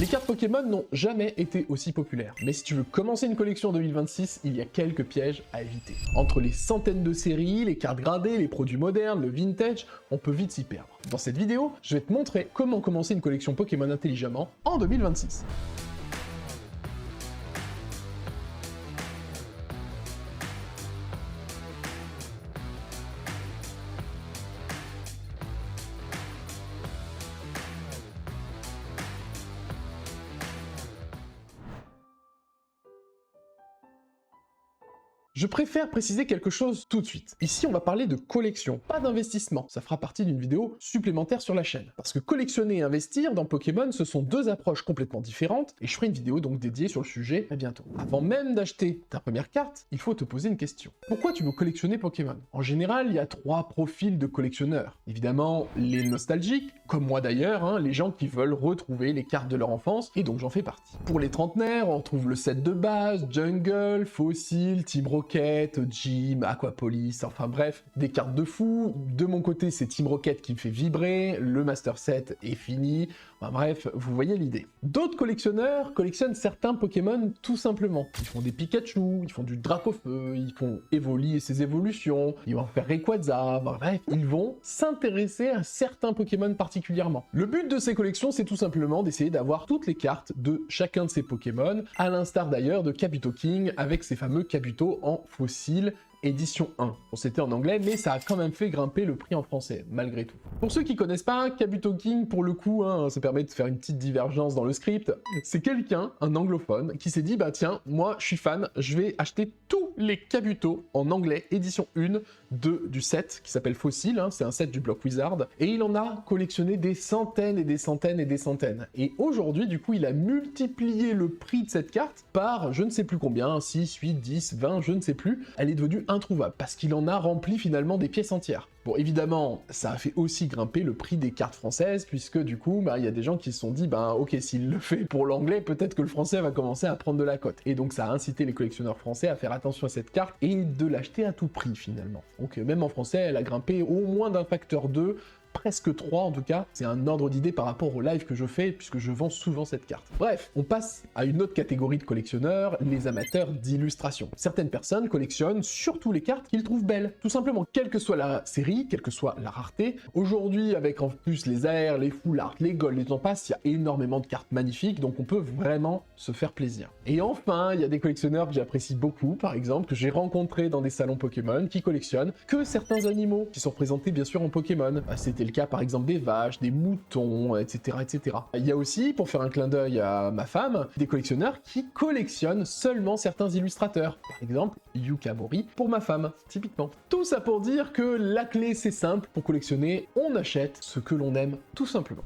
Les cartes Pokémon n'ont jamais été aussi populaires, mais si tu veux commencer une collection en 2026, il y a quelques pièges à éviter. Entre les centaines de séries, les cartes gradées, les produits modernes, le vintage, on peut vite s'y perdre. Dans cette vidéo, je vais te montrer comment commencer une collection Pokémon intelligemment en 2026. Je préfère préciser quelque chose tout de suite. Ici, on va parler de collection, pas d'investissement. Ça fera partie d'une vidéo supplémentaire sur la chaîne. Parce que collectionner et investir dans Pokémon, ce sont deux approches complètement différentes, et je ferai une vidéo donc dédiée sur le sujet très bientôt. Avant même d'acheter ta première carte, il faut te poser une question. Pourquoi tu veux collectionner Pokémon? En général, il y a trois profils de collectionneurs. Évidemment, les nostalgiques, comme moi d'ailleurs, les gens qui veulent retrouver les cartes de leur enfance, et donc j'en fais partie. Pour les trentenaires, on trouve le set de base, Jungle, Fossil, Team Rocket, Gym, Aquapolis, enfin bref, des cartes de fou. De mon côté, c'est Team Rocket qui me fait vibrer, le Master Set est fini, enfin bref, vous voyez l'idée. D'autres collectionneurs collectionnent certains Pokémon tout simplement. Ils font des Pikachu, ils font du Dracofeu, ils font Evoli et ses évolutions, ils vont faire Rayquaza, enfin bref, ils vont s'intéresser à certains Pokémon particulièrement. Le but de ces collections, c'est tout simplement d'essayer d'avoir toutes les cartes de chacun de ces Pokémon, à l'instar d'ailleurs de Kabuto King avec ses fameux Kabuto en fossile édition 1. Bon, c'était en anglais, mais ça a quand même fait grimper le prix en français, malgré tout. Pour ceux qui connaissent pas, Kabuto King, pour le coup, ça permet de faire une petite divergence dans le script, c'est quelqu'un, un anglophone, qui s'est dit, bah tiens, moi, je suis fan, je vais acheter tous les Kabuto en anglais, édition 1 du set, qui s'appelle Fossil, c'est un set du bloc Wizard, et il en a collectionné des centaines et des centaines et des centaines. Et aujourd'hui, du coup, il a multiplié le prix de cette carte par je ne sais plus combien, 6, 8, 10, 20, je ne sais plus, elle est devenue introuvable, parce qu'il en a rempli finalement des pièces entières. Bon, évidemment, ça a fait aussi grimper le prix des cartes françaises, puisque du coup, il y a des gens qui se sont dit, ok, s'il le fait pour l'anglais, peut-être que le français va commencer à prendre de la cote. Et donc ça a incité les collectionneurs français à faire attention à cette carte et de l'acheter à tout prix finalement. Donc même en français, elle a grimpé au moins d'un facteur 2, presque 3 en tout cas, c'est un ordre d'idée par rapport au live que je fais, puisque je vends souvent cette carte. Bref, on passe à une autre catégorie de collectionneurs, les amateurs d'illustration. Certaines personnes collectionnent surtout les cartes qu'ils trouvent belles, tout simplement, quelle que soit la série, quelle que soit la rareté. Aujourd'hui, avec en plus les AR, les full art, les gold, les temps passent, il y a énormément de cartes magnifiques, donc on peut vraiment se faire plaisir. Et enfin, il y a des collectionneurs que j'apprécie beaucoup, par exemple, que j'ai rencontrés dans des salons Pokémon, qui collectionnent que certains animaux, qui sont représentés bien sûr en Pokémon. C'était le cas par exemple des vaches, des moutons, etc., etc. Il y a aussi, pour faire un clin d'œil à ma femme, des collectionneurs qui collectionnent seulement certains illustrateurs. Par exemple, Yuka Mori pour ma femme, typiquement. Tout ça pour dire que la clé c'est simple, pour collectionner, on achète ce que l'on aime tout simplement.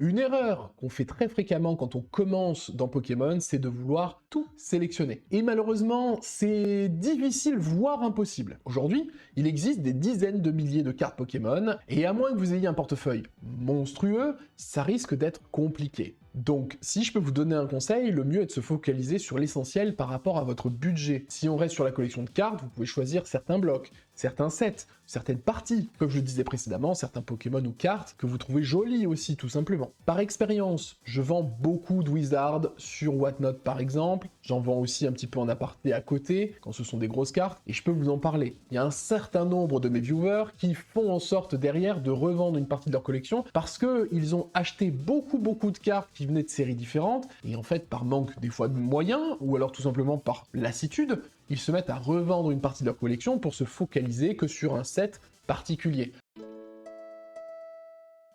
Une erreur qu'on fait très fréquemment quand on commence dans Pokémon, c'est de vouloir tout sélectionner. Et malheureusement, c'est difficile, voire impossible. Aujourd'hui, il existe des dizaines de milliers de cartes Pokémon, et à moins que vous ayez un portefeuille monstrueux, ça risque d'être compliqué. Donc, si je peux vous donner un conseil, le mieux est de se focaliser sur l'essentiel par rapport à votre budget. Si on reste sur la collection de cartes, vous pouvez choisir certains blocs, certains sets, certaines parties, comme je le disais précédemment, certains Pokémon ou cartes que vous trouvez jolies aussi, tout simplement. Par expérience, je vends beaucoup de Wizard sur Whatnot par exemple, j'en vends aussi un petit peu en aparté à côté, quand ce sont des grosses cartes, et je peux vous en parler. Il y a un certain nombre de mes viewers qui font en sorte derrière de revendre une partie de leur collection, parce qu'ils ont acheté beaucoup de cartes qui venaient de séries différentes, et en fait, par manque des fois de moyens, ou alors tout simplement par lassitude, ils se mettent à revendre une partie de leur collection pour se focaliser que sur un set particulier.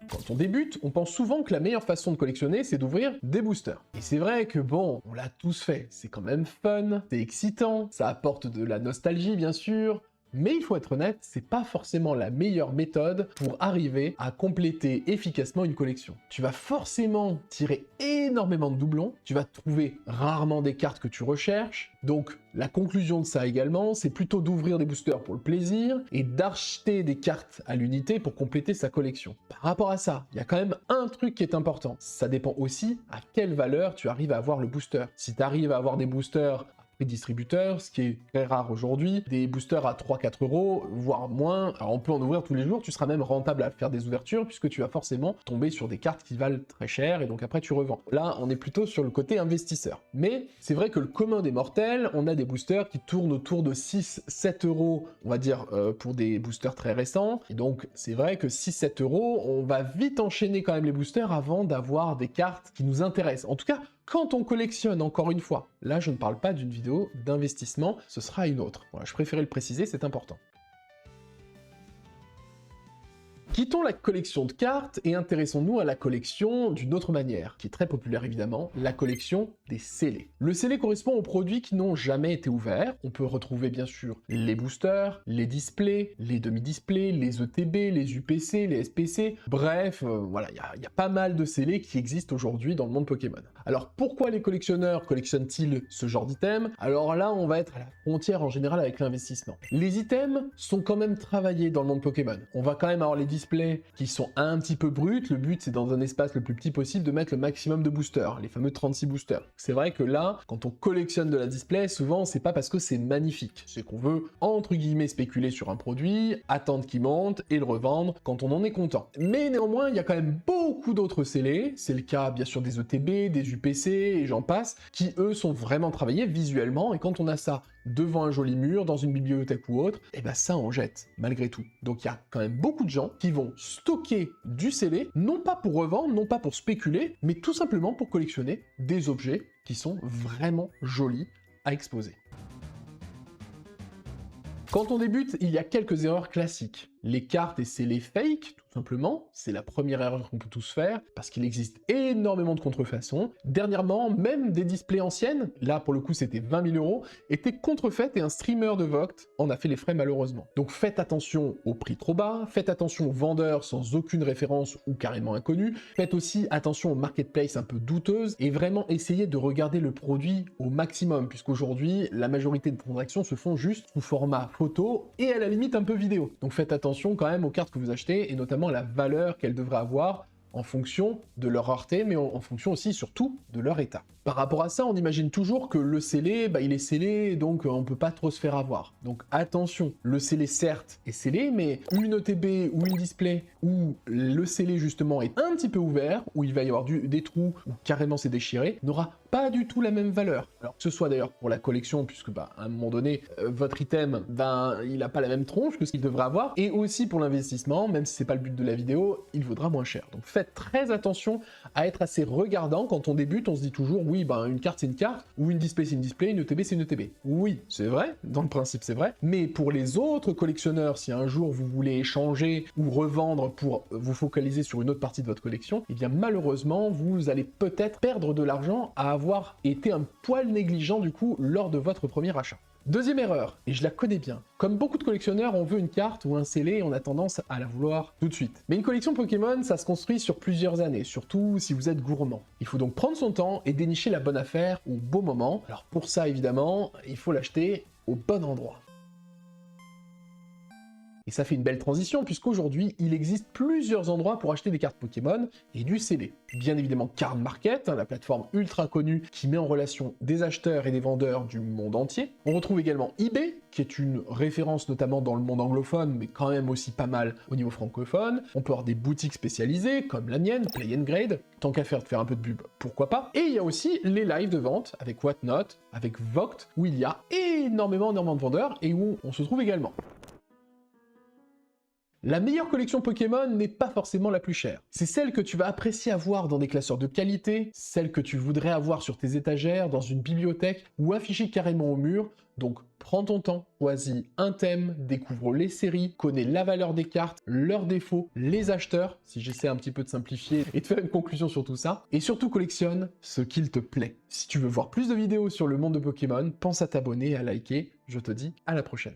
Quand on débute, on pense souvent que la meilleure façon de collectionner, c'est d'ouvrir des boosters. Et c'est vrai que bon, on l'a tous fait, c'est quand même fun, c'est excitant, ça apporte de la nostalgie bien sûr, mais il faut être honnête, c'est pas forcément la meilleure méthode pour arriver à compléter efficacement une collection. Tu vas forcément tirer énormément de doublons, tu vas trouver rarement des cartes que tu recherches, donc la conclusion de ça également, c'est plutôt d'ouvrir des boosters pour le plaisir et d'acheter des cartes à l'unité pour compléter sa collection. Par rapport à ça, il y a quand même un truc qui est important, ça dépend aussi à quelle valeur tu arrives à avoir le booster. Si tu arrives à avoir des boosters prix distributeur, ce qui est très rare aujourd'hui, des boosters à 3-4 euros, voire moins. Alors on peut en ouvrir tous les jours, tu seras même rentable à faire des ouvertures puisque tu vas forcément tomber sur des cartes qui valent très cher et donc après tu revends. Là, on est plutôt sur le côté investisseur. Mais c'est vrai que le commun des mortels, on a des boosters qui tournent autour de 6-7 euros, on va dire, pour des boosters très récents. Et donc, c'est vrai que 6-7 euros, on va vite enchaîner quand même les boosters avant d'avoir des cartes qui nous intéressent. En tout cas, quand on collectionne, encore une fois, là je ne parle pas d'une vidéo d'investissement, ce sera une autre. Voilà, je préférais le préciser, c'est important. Quittons la collection de cartes et intéressons-nous à la collection d'une autre manière, qui est très populaire évidemment, la collection des scellés. Le scellé correspond aux produits qui n'ont jamais été ouverts. On peut retrouver bien sûr les boosters, les displays, les demi-displays, les ETB, les UPC, les SPC, bref, voilà, il y a pas mal de scellés qui existent aujourd'hui dans le monde Pokémon. Alors pourquoi les collectionneurs collectionnent-ils ce genre d'items? Alors là, on va être à la frontière en général avec l'investissement. Les items sont quand même travaillés dans le monde Pokémon. On va quand même avoir les displays qui sont un petit peu bruts. Le but, c'est dans un espace le plus petit possible de mettre le maximum de boosters, les fameux 36 boosters. C'est vrai que là, quand on collectionne de la display, souvent, c'est pas parce que c'est magnifique. C'est qu'on veut, entre guillemets, spéculer sur un produit, attendre qu'il monte et le revendre quand on en est content. Mais néanmoins, il y a quand même beaucoup d'autres scellés. C'est le cas, bien sûr, des ETB, des UPC et j'en passe, qui, eux, sont vraiment travaillés visuellement. Et quand on a ça devant un joli mur, dans une bibliothèque ou autre, et ben ça en jette, malgré tout. Donc il y a quand même beaucoup de gens qui vont stocker du scellé, non pas pour revendre, non pas pour spéculer, mais tout simplement pour collectionner des objets qui sont vraiment jolis à exposer. Quand on débute, il y a quelques erreurs classiques. Les cartes et scellés fake, tout simplement, c'est la première erreur qu'on peut tous faire, parce qu'il existe énormément de contrefaçons. Dernièrement, même des displays anciennes, là pour le coup c'était 20 000 euros, étaient contrefaites et un streamer de Vogt en a fait les frais malheureusement. Donc faites attention au prix trop bas, faites attention aux vendeurs sans aucune référence ou carrément inconnus, faites aussi attention aux marketplaces un peu douteuses, et vraiment essayez de regarder le produit au maximum, puisqu'aujourd'hui, la majorité de transactions se font juste sous format photo et à la limite un peu vidéo. Donc faites attention quand même aux cartes que vous achetez et notamment à la valeur qu'elles devraient avoir en fonction de leur rareté, mais en fonction aussi surtout de leur état. Par rapport à ça, on imagine toujours que le scellé, il est scellé, donc on peut pas trop se faire avoir. Donc attention, le scellé certes est scellé, mais une ETB ou une display où le scellé justement est un petit peu ouvert, où il va y avoir des trous, ou carrément c'est déchiré, n'aura pas du tout la même valeur. Alors que ce soit d'ailleurs pour la collection, puisque à un moment donné, votre item, il n'a pas la même tronche que ce qu'il devrait avoir, et aussi pour l'investissement, même si c'est pas le but de la vidéo, il vaudra moins cher. Donc faites très attention à être assez regardant. Quand on débute, on se dit toujours, oui, une carte c'est une carte, ou une display c'est une display, une ETB c'est une ETB. Oui, c'est vrai, dans le principe c'est vrai, mais pour les autres collectionneurs, si un jour vous voulez échanger ou revendre pour vous focaliser sur une autre partie de votre collection, eh bien malheureusement, vous allez peut-être perdre de l'argent à avoir été un poil négligent du coup lors de votre premier achat. Deuxième erreur, et je la connais bien. Comme beaucoup de collectionneurs, on veut une carte ou un scellé et on a tendance à la vouloir tout de suite. Mais une collection Pokémon, ça se construit sur plusieurs années, surtout si vous êtes gourmand. Il faut donc prendre son temps et dénicher la bonne affaire au bon moment. Alors pour ça, évidemment, il faut l'acheter au bon endroit. Et ça fait une belle transition puisqu'aujourd'hui, il existe plusieurs endroits pour acheter des cartes Pokémon et du scellé. Bien évidemment Card Market, la plateforme ultra connue qui met en relation des acheteurs et des vendeurs du monde entier. On retrouve également eBay, qui est une référence notamment dans le monde anglophone, mais quand même aussi pas mal au niveau francophone. On peut avoir des boutiques spécialisées, comme la mienne, Play and Grade. Tant qu'à faire un peu de pub, pourquoi pas. Et il y a aussi les lives de vente avec Whatnot, avec Vogt, où il y a énormément de vendeurs et où on se trouve également. La meilleure collection Pokémon n'est pas forcément la plus chère. C'est celle que tu vas apprécier avoir dans des classeurs de qualité, celle que tu voudrais avoir sur tes étagères, dans une bibliothèque ou affichée carrément au mur. Donc prends ton temps, choisis un thème, découvre les séries, connais la valeur des cartes, leurs défauts, les acheteurs, si j'essaie un petit peu de simplifier et de faire une conclusion sur tout ça, et surtout collectionne ce qu'il te plaît. Si tu veux voir plus de vidéos sur le monde de Pokémon, pense à t'abonner et à liker. Je te dis à la prochaine.